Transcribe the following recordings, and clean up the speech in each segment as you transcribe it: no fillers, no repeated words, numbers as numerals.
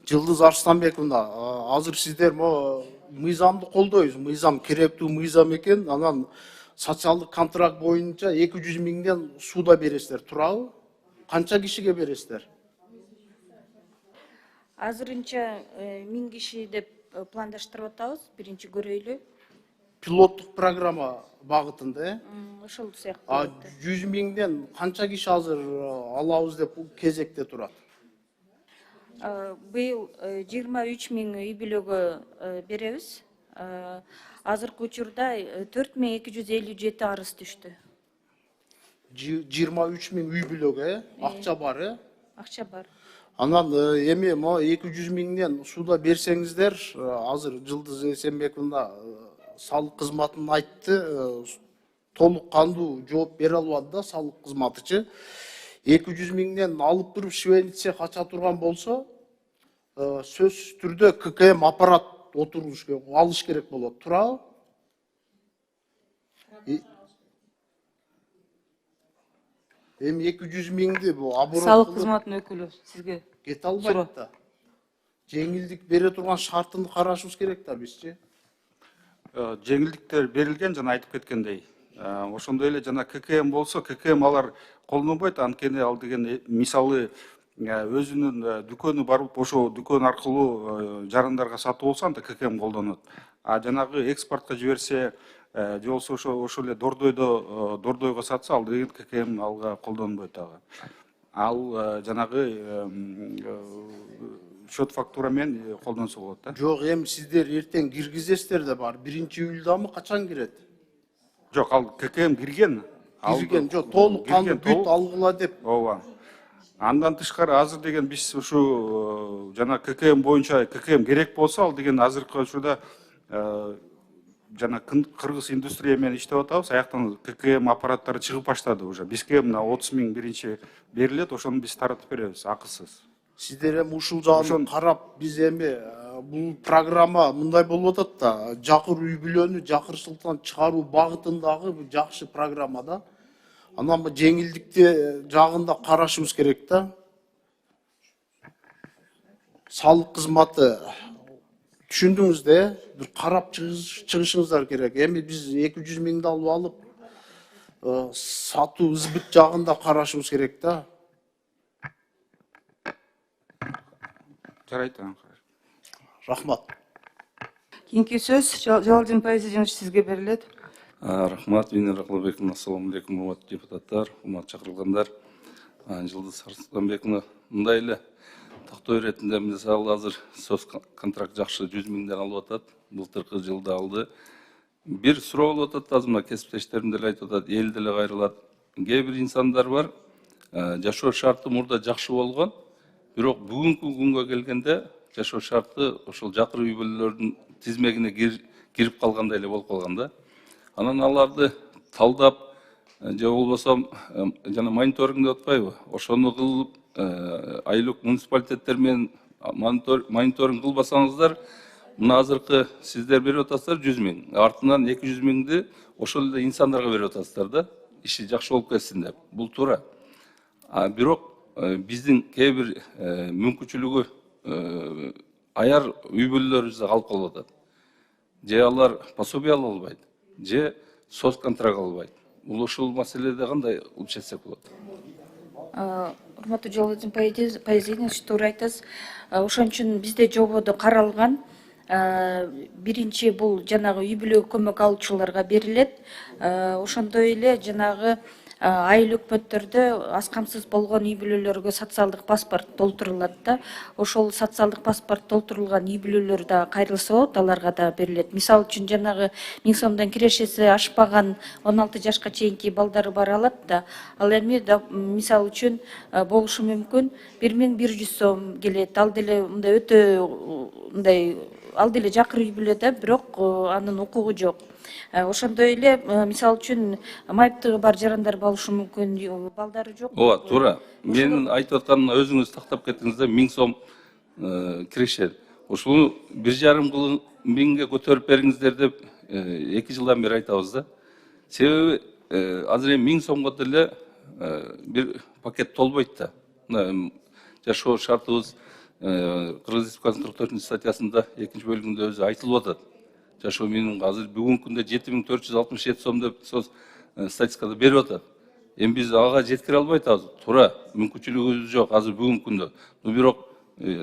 Жылдыз Арыстанбековна, азыр сиздер мыйзамды колдойсуз. Мыйзам керектүү мыйзам экен. Анан социалдык контракт боюнча 200 миңден сууда бересиздер, туурабы? Канча кишиге бересиздер? Азырынча 1000 киши деп пландаштырып атабыз, биринчи көрөйлү. Пилоттук программа багытында, Ошол сыяктуу. 100 миңден канча киши азыр алабыз деп кезекте турат? Быйыл 23 миң үй бүлөгө беребиз. Азыркы учурда 4257 арыз түштү. 23 миң үй бүлөгө акча бар, Акча бар. Анан эми 200 миңден сууда берсеңиздер, азыр Жылдыз Эсенбековна салык кызматын айтты, толук кандуу жооп бере албады да салык кызматычы. 200 миңден алып туруп швейный цех ача турган болсо, сөзсүз түрдө ККМ аппарат алыш керек болот, туурабы? Эми 200 миңди бул оборот Салык кызматынын өкүлү сизге кете албайт да. Жеңилдик бере турган шартын карашыбыз керек да бизчи. Жеңилдиктер берилген, жана айтып кеткендей. Ошондой эле жана ККМ болсо, ККМ алар колдонбойт, анткени ал деген мисалы өзүнүн дүкөнү барып, ошо дүкөн аркылуу жарандарга сатып алса, анда ККМ колдонот. А жанагы экспортко жиберсе, же болсо ошол эле дордойго сатса, ал деген ККМ алга колдонбойт дагы. Ал жанагы счет фактура менен колдонсо болот да. Жок, эми сиздер эртең киргизесиздер да бар. 1-июлдамы качан кирет? Жок, ал ККМ кирген. Кирген, жок, толук кандуу бүт алгыла деп. Ооба. Андан тышкары азыр деген биз ушу жана ККМ боюнча ККМ керек болсо, ал деген азыркы учурда жана кыргыз индустрия менен иштеп атабыз. Аяктан ККМ аппараттары чыгып баштады уже. Бизге мына 30 миң биринчи берилет, ошону биз таратып беребиз акысыз. Сиздер эми ушул жагын карап, биз эми бул программа мындай болуп атат да, жакыр үй бүлөнү жакырчылыктан чыгаруу багытындагы жакшы программа да. Анан бул жеңилдикти жагында карашыбыз керек да. Салык кызматы түшүндүңүз да, бир карап чыгышыңыздар керек. Эми биз 200 миңди алып, сатуу сбыт жагында карашыбыз керек да. Жарайт. Рахмат. кийинки сөз Жалалдин Пайзидинович сизге берилет. Рахмат, Венера Калыбековна, ассаламу алейкум, урматтуу депутаттар, урматтуу чакырылгандар. Жылдыз Арыстанбековна, мындай эле токтоо иретинде мисалы азыр соц контракт жакшы 100 миңден алып атат, былтыркы жылда алды. Бир суроо болуп атат, азыр мына кесиптештерим деле айтып атат, эл деле кайрылат. Кээ бир инсандар бар, жашоо шарты мурда жакшы болгон, бирок бүгүнкү күнгө келгенде жашоо шарты ошол жакыр үй бүлөлөрдүн тизмегине кирип калгандай эле болуп калган да. Анан аларды талдап, же болбосо жана мониторинг деп атпайбы? Ошону кылып, айлык муниципалитеттер менен мониторинг кылбасаңыздар, мына азыркы сиздер берип атасыздар 100 миң, артынан 200 миңди ошол эле инсандарга берип атасыздар да, иши жакшы болуп кетсин деп. Бул туура. Бирок биздин кээ бир мүмкүнчүлүгү аяр үй бүлөлөрүбүздө калып калып атат. Же алар пособие ала албайт, же соц контракт албайт. Бул ушул маселеде кандай улучшатсак болот? Урматтуу Жалалдин Пайзидинович, туура айтасыз. Ошон үчүн бизде жободо каралган. Биринчи бул жанагы үй бүлө көмөк алуучуларга берилет. Ошондой эле жанагы айыл өкмөттөрдө аз камсыз болгон үй бүлөлөргө социалдык паспорт толтурулат да. Ошол социалдык паспорт толтурулган үй бүлөлөр да кайрылса болот, аларга да берилет. Мисалы үчүн жанагы 1000 сомдон кирешеси ашпаган 16 жашка чейинки балдары бар алат да. Ал эми мисалы үчүн болушу мүмкүн 1100 сом келет. Ал деле мындай өтө мындай ал деле жакыр үй бүлө да, бирок анын укугу жок. Ошондой эле мисалы үчүн майыптыгы бар жарандар болушу мүмкүн, балдары жок. Ооба, туура. Менин айтып атканым өзүңүз тактап кеттиңиз да, 1000 сом киришет. Ушуну 1,5 миңге көтөрүп бериңиздер деп 2 жылдан бери айтабыз да. Себеби азыр эми 1000 сомго деле бир пакет толбойт да. Жашоо шартыбыз Кыргыз Республикасынын 44 статьясында 2 бөлүгүндө өзү айтылып атат. Жашоо минимуму азыр бүгүнкү күндө 7467 сом деп статистикада берип атат. Эми биз ага жеткире албай атабыз. Туура, мүмкүнчүлүгүбүз жок азыр бүгүнкү күндө. Бирок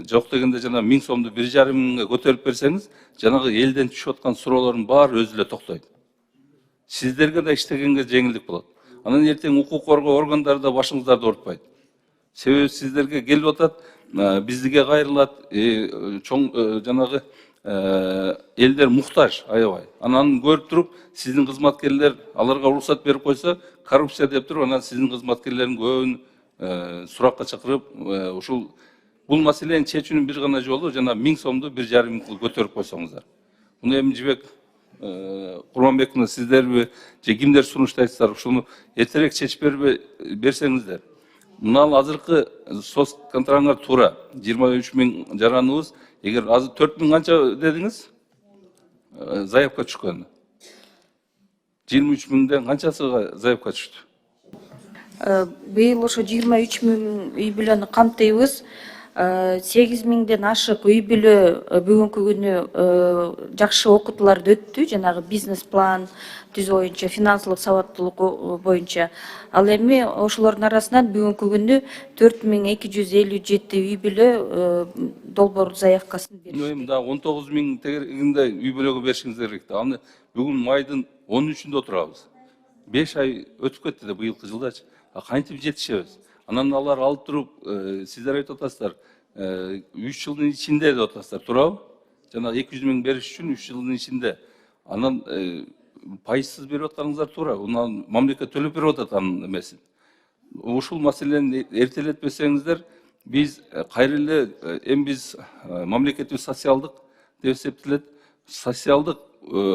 жок дегенде жана 1000 сомду 1,5 миңге көтөрүп берсеңиз, жанагы элден түшүп аткан суроолордун баары өзү эле токтойт. Сиздерге да иштегенге жеңилдик болот. Анан эртең укук коргоо органдары да башыңыздарды оорутпайт. Себеби сиздерге келип атат, бизге кайрылат, чоң жанагы элдер муктаж аябай. Анан көрүп туруп, сиздин кызматкерлер аларга уруксат берип койсо, коррупция деп туруп, анан сиздин кызматкерлердин көбүн суракка чакырып, ушул бул маселени чечүүнүн бир гана жолу жана 1000 сомду 1,5 миңге көтөрүп койсоңуздар. Муну эми Жибек Курманбековна, сиздерби же кимдер сунуштайсыздар, ушуну эртерээк чечип берсеңиздер. Мына азыркы соц контрагыңар туура 23 миң жараныбыз, эгер азыр 4 миң канча дедиңиз? Заявка түшкөн. 23 миңден канчасыга заявка түштү? Быйыл ошо 23 миң үй бүлөнү камтыйбыз. 8 миңден ашык үй бүлө бүгүнкү күнү жакшы окутууларды өттү, жанагы бизнес план түзүү боюнча, финансылык сабаттуулук боюнча. Ал эми ошолордун арасынан бүгүнкү күнү 4257 үй бүлө долбоор заявкасын беришти. Эми да 19 миң тегерегинде үй бүлөгө беришиңиз керек. Аны бүгүн майдын 13-үндө отурабыз. 5 ай өтүп кетти да быйылкы жылдачы. Кантип жетишебиз? Анан алар алып туруп, сиздер айтып атасыздар, 3 жылдын ичинде деп атасыздар, туурабы? Жана 200 миң бериш үчүн 3 жылдын ичинде. Анан пайызсыз берип атканыңыздар туура. Унан мамлекет төлөп берип атат анын эмесин. Ушул маселени эртелетпесеңиздер, биз кайра эле эми биз мамлекеттик социалдык деп эсептелет. Социалдык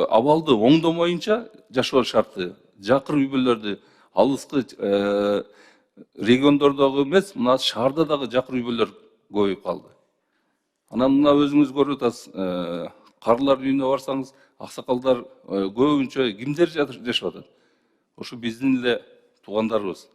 абалды оңдомоюнча жашоо шарты, жакыр үй бүлөлөрдү, алыскы региондордогу эмес, мына шаарда дагы жакыр үй бүлөлөр көбөйүп калды. Анан мына өзүңүз көрүп атасыз, карылар үйүнө барсаңыз, аксакалдар көбүнчө кимдер жашап атат? Ошо биздин эле туугандарыбыз.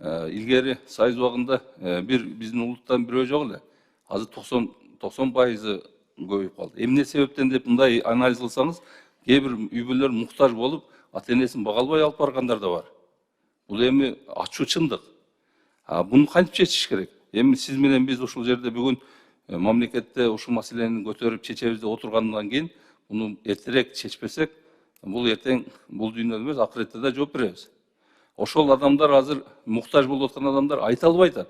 Илгери Союз убагында бир биздин улуттан бирөө жок эле. Азыр 90% көбөйүп калды. Эмне себептен деп мындай анализ кылсаңыз, кээ бир үй бүлөлөр муктаж болуп, ата энесин бага албай алып баргандар да бар. Бул эми ачуу чындык. Буну кантип чечиш керек? Эми сиз менен биз ушул жерде бүгүн мамлекетте ушул маселени көтөрүп чечебиз деп отургандан кийин, буну эртерээк чечпесек, бул эртең бул дүйнөдө эмес, акыретте да жооп беребиз. Ошол адамдар азыр муктаж болуп аткан адамдар айта албай атат.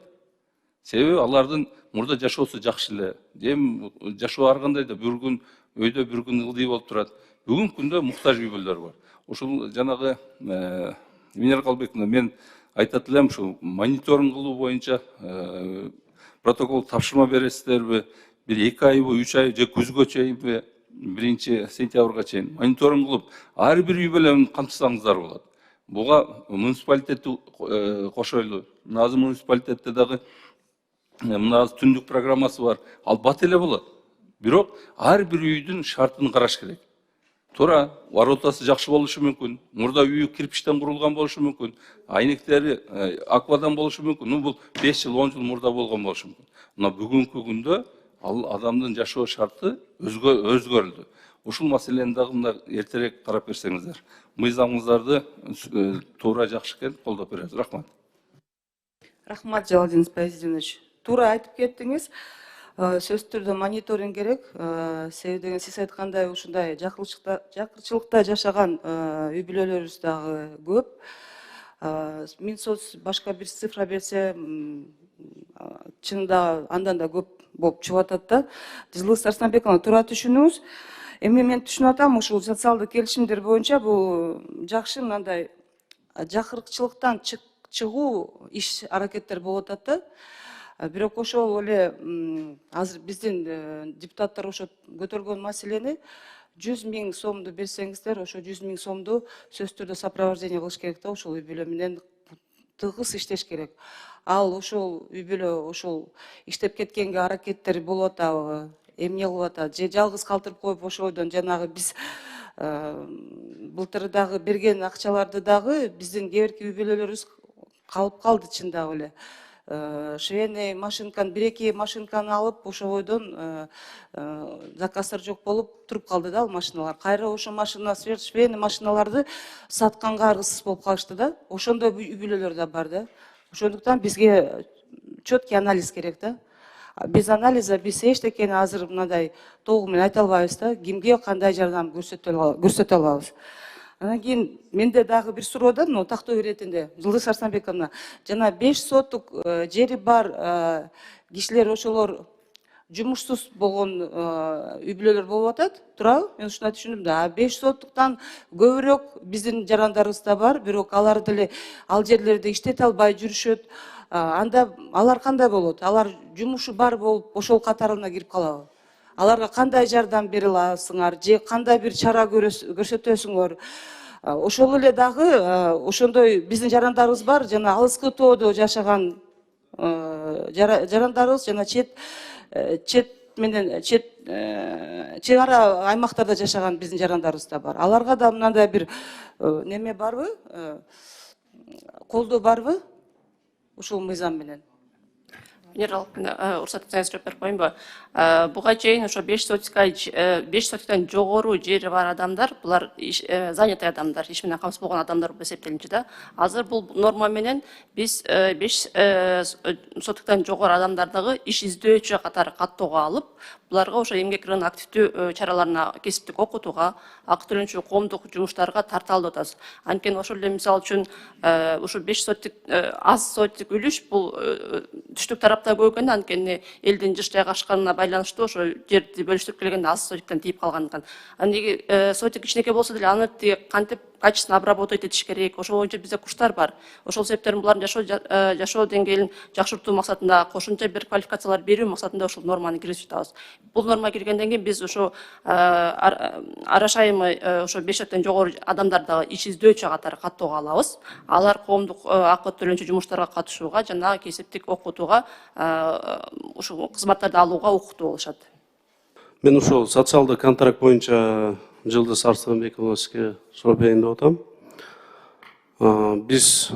Себеби алардын мурда жашоосу жакшы эле. Эми жашоо ар кандай да бир күн өйдө бир күн ылдый болуп турат. Бүгүнкү күндө муктаж үй бүлөлөр бар. Ушул жанагы Венера Калбековна, мен айтат элем, ушу мониторинг кылуу боюнча протокол тапшырма бересиздерби? Бир 2 айбы, 3 ай же күзгө чейинби, 1 сентябрга чейин мониторинг кылып, ар бир үй бүлөнү камтысаңыздар болот. Буга муниципалитетти кошойлу. Азыр муниципалитетте дагы мына түндүк программасы бар. Ал бат эле болот. Бирок ар бир үйдүн шартын караш керек. Туура, воротасы жакшы болушу мүмкүн. Мурда үйү кирпичтен курулган болушу мүмкүн. Айнектери аквадан болушу мүмкүн. Бул 5 жыл, 10 жыл мурда болгон болушу мүмкүн. Мына бүгүнкү күндө ал адамдын жашоо шарты өзгөрүлдү. Ушул маселени дагы мына эртерээк карап берсеңиздер. Мыйзамыңыздарды туура жакшы экен, колдоп беребиз. Рахмат. Рахмат, Жалалдин Пайзидинович. Туура айтып кеттиңиз. Сөзсүз түрдө мониторинг керек. Себеби сиз айткандай ушундай жакырчылыкта жашаган үй бүлөлөрүбүз дагы көп. Минсоц башка бир цифра берсе, чынында андан да көп болуп чыгып атат да. Жылдыз Арсланбековна, туура түшүнүңүз. Эми мен түшүнүп атам, ушул социалдык келишимдер боюнча бул жакшы мындай жакырчылыктан чыгуу иш аракеттер болуп атат да. Бирок ошол эле азыр биздин депутаттар ошо көтөргөн маселени 100 миң сомду берсеңиздер, ошо 100 миң сомду сөзсүз түрдө сопровождение кылыш керек да, ошол үй бүлө менен тыгыз иштеш керек. Ал ошол үй бүлө ошол иштеп кеткенге аракеттер болуп атабы, эмне кылып атат, же жалгыз калтырып коюп ошойдон жанагы биз былтыр дагы берген акчаларды дагы биздин кээ бирки үй бүлөлөрүбүз калып калды чындап эле. швейный машинканы, бир-эки машинканы алып, ошо бойдон заказдар жок болуп туруп калды да ал машиналар. Кайра ошо машина, швейный машиналарды сатканга аргысыз болуп калышты да. Ошондой үй бүлөлөр да бар да. Ошондуктан бизге четкий анализ керек да. Без анализа биз эчтекени азыр мындай толугу менен айта албайбыз да, кимге кандай жардам көрсөтө алабыз. Анан кийин менде дагы бир суроо да, мына тактоо иретинде, Жылдыз Арсанбековна, жана 5 соттук жери бар кишилер ошолор жумушсуз болгон үй бүлөлөр болуп атат, туурабы? Мен ушуну түшүндүм да. 5 соттуктан көбүрөөк биздин жарандарыбыз да бар, бирок алар деле ал жерлерде иштете албай жүрүшөт. Анда алар кандай болот? Алар жумушу бар болуп, ошол катарына кирип калабы? Аларга кандай жардам бере аласыңар, же кандай бир чара көрсөтөсүңөр? Ошол эле дагы ошондой биздин жарандарыбыз бар, жана алыскы тоодо жашаган жарандарыбыз, жана чет ара аймактарда жашаган биздин жарандарыбыз да бар. Аларга да мындай бир неме барбы? Колдоо барбы? Ушул мыйзам менен. Генерал, уруксат этсеңиз жооп берип коеюнбу? Буга чейин ошо 5 соттуктан жогору жери бар адамдар, булар занятый адамдар, иш менен камсыз болгон адамдар болуп эсептелинчи да. Азыр бул норма менен биз 5 соттуктан жогору адамдардагы иш издөөчү катары каттоого алып, буларга ошо эмгек рынок активдүү чараларына, кесиптик окутууга, акы төлөнчү коомдук жумуштарга тарта алып атабыз. Анткени ошол эле мисалы үчүн ушу 5 соттук аз соттук үлүш бул түштүк тарапта көбөйгөн, анткени элдин жыш жайгашканына байланыштуу ошо жерди бөлүштүрүп келгенде аз соттуктан тийип калгандыктан. Анеги соттук кичинекей болсо деле аны кантип качественно обработать этиш керек. Ошол боюнча бизде курстар бар. Ошол себептен булардын жашоо деңгээлин жакшыртуу максатында, кошумча бир квалификациялар берүү максатында ошол норманы киргизип атабыз. Бул норма киргенден кийин биз ошо арашайымы ошо 5 соттуктан жогору адамдарды иш издөөчү катары каттоого алабыз. Алар коомдук акы төлөнчү жумуштарга катышууга жана кесиптик окутууга, ушул кызматтарды алууга укуктуу болушат. Мен ушул социалдык контракт боюнча Жылдыз Арсанбековна сизге суроо берейин деп атам. Биз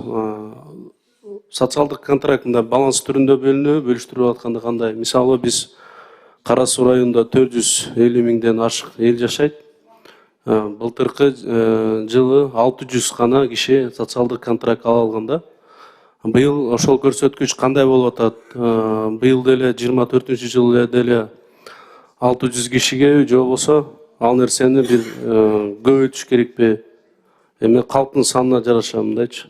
социалдык контрактында баланс түрүндө бөлүштүрүп атканда кандай? Мисалы биз Кара Суу районунда 450 миңден ашык эл жашайт. Былтыркы жылы 600 гана киши социалдык контракт ала алган да. Быйыл ошол көрсөткүч кандай болуп атат? Быйыл деле 24-жылы деле 600 кишиге же болбосо ал нерсени бир көбөйтүш керекпи? Эми калктын санына жараша мындайчы.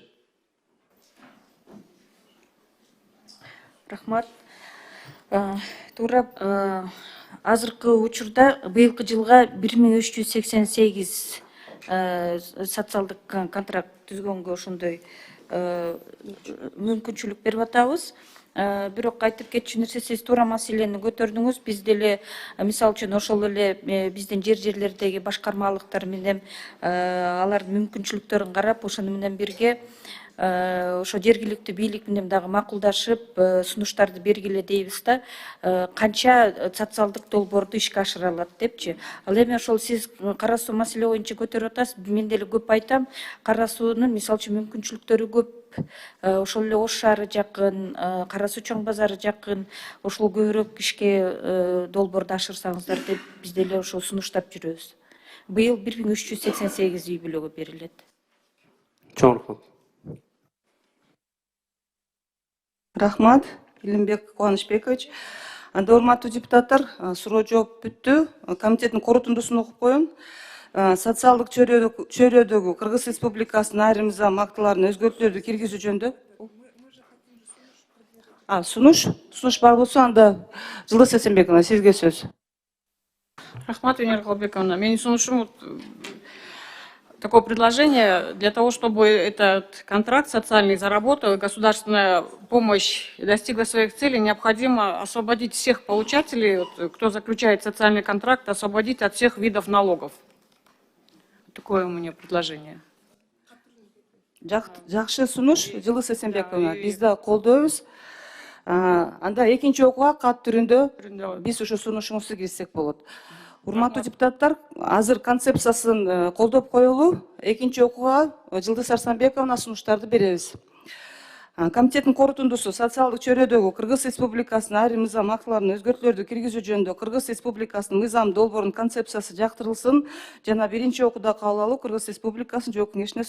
Рахмат. Туура, азыркы учурда быйылкы жылга 1388 социалдык контракт түзгөнгө ошондой мүмкүнчүлүк берип атабыз. Бирок айтып кетчү нерсе, сиз туура маселени көтөрдүңүз. Биз деле мисалы үчүн ошол эле биздин жерлердеги башкармалыктар менен алардын мүмкүнчүлүктөрүн карап, ошону менен бирге ошо жергиликтүү бийлик менен дагы макулдашып, сунуштарды бергиле дейбиз да, канча социалдык долбоорду ишке ашыра алат депчи. Ал эми ошол сиз Кара Суу маселе боюнча көтөрүп атасыз. Мен деле көп айтам, Кара Суунун мисалы үчүн мүмкүнчүлүктөрү көп. Ошол эле Ош шаары жакын, Кара Суу чоң базары жакын, ошол көбүрөөк ишке долбоорду ашырсаңыздар деп биз деле ошол сунуштап жүрөбүз. Быйыл 1388 үй бүлөгө берилет. Чоң рахмат. Рахмат, Илимбек Кубанычбекович. Анда урматтуу депутаттар, суроо жооп бүттү. Комитеттин корутундусун окуп коеюн. Социалдык чөйрөдөгү Кыргыз Республикасынын айрым зам актыларына өзгөртүүлөрдү киргизүү жөнүндө. Сунуш бар болсо, анда Жылдыз Арсанбековна, сизге сөз. Рахмат, Венера Калбековна, менин сунушум такое предложение для того, чтобы этот контракт социальный заработал, государственная помощь достигла своих целей, необходимо освободить всех получателей, кто заключает социальный контракт, освободить от всех видов налогов. Такое у меня предложение. Жакшы сунуш, Жылдыз Арсанбековна, биз да колдойбуз. Анда экинчи окууга кат түрүндө биз ушу сунушуңузду киргизсек болот. Урматтуу депутаттар, азыр концепциясын колдоп коелу, экинчи окууга Жылдыз Арсанбековна сунуштарды беребиз. Комитеттин корутундусу социалдык чөйрөдөгү Кыргыз Республикасынын айрым мыйзам актыларына өзгөртүүлөрдү киргизүү жөнүндө Кыргыз Республикасынын мыйзам долбоорунун концепциясы жактырылсын жана биринчи окууда кабыл алуу Кыргыз Республикасынын Жогорку Кеңешине